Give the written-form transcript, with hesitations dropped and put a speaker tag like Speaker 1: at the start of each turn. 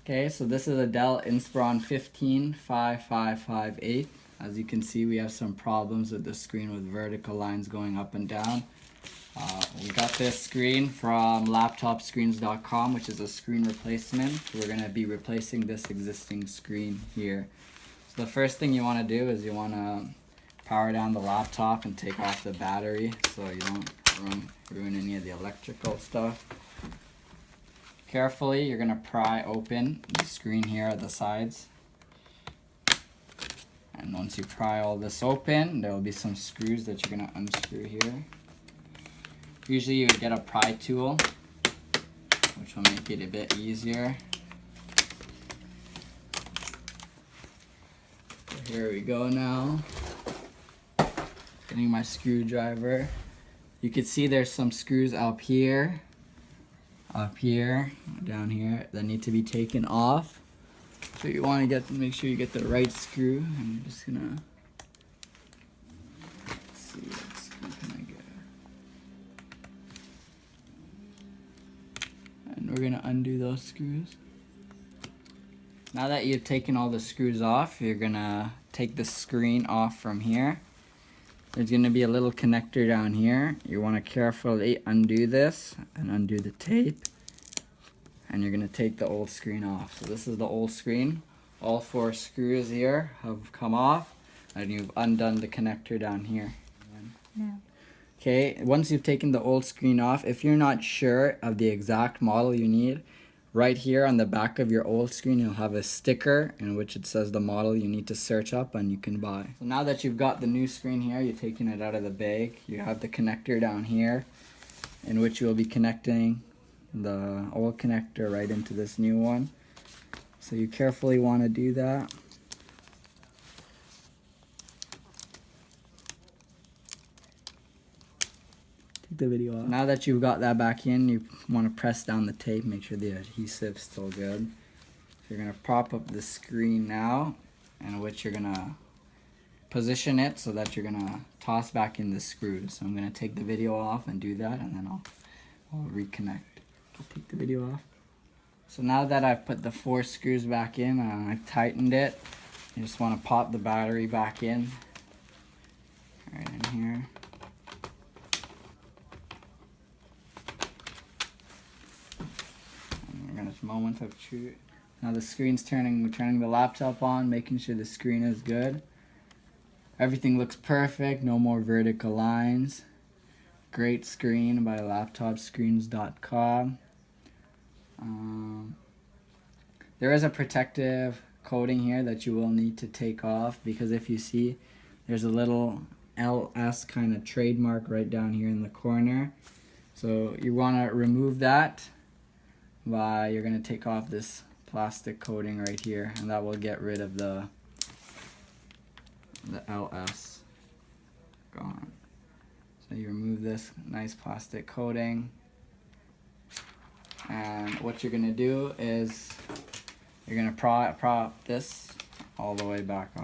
Speaker 1: Okay, so this is a Dell Inspiron 155558. As you can see, we have some problems with the screen with vertical lines going up and down. We got this screen from laptopscreens.com, which is a screen replacement. We're going to be replacing this existing screen here. So the first thing you want to do is you want to power down the laptop and take off the battery so you don't ruin any of the electrical stuff. Carefully, you're going to pry open the screen here at the sides. And once you pry all this open, there will be some screws that you're going to unscrew here. Usually you would get a pry tool, which will make it a bit easier. So here we go now. Getting my screwdriver. You can see there's some screws up here, down here that need to be taken off. So you want to make sure you get the right screw. I'm just gonna see what screw can I get. And we're gonna undo those screws. Now that you've taken all the screws off, you're gonna take the screen off from here. There's gonna be a little connector down here. You wanna carefully undo this and undo the tape. And you're gonna take the old screen off. So this is the old screen. All 4 screws here have come off, and you've undone the connector down here.
Speaker 2: No.
Speaker 1: Okay, once you've taken the old screen off, if you're not sure of the exact model you need, right here on the back of your old screen you'll have a sticker in which it says the model you need to search up and you can buy. So now that you've got the new screen here, you're taking it out of the bag. You have the connector down here in which you will be connecting the old connector right into this new one. So you carefully want to do that. Take the video off. Now that you've got that back in, you want to press down the tape, make sure the adhesive's still good. So you're going to prop up the screen now, in which you're going to position it so that you're going to toss back in the screws. So I'm going to take the video off and do that, and then I'll reconnect. I'll take the video off. So now that I've put the 4 screws back in and I've tightened it, you just want to pop the battery back in, right in here. And we're gonna have a moment of truth. Now the screen's turning, we're turning the laptop on, making sure the screen is good. Everything looks perfect, no more vertical lines. Great screen by laptopscreens.com. There is a protective coating here that you will need to take off, because if you see, there's a little LS kind of trademark right down here in the corner. So you want to remove that by, you're going to take off this plastic coating right here, and that will get rid of the LS. Gone. So you remove this nice plastic coating, and what you're going to do is you're going to prop this all the way back on.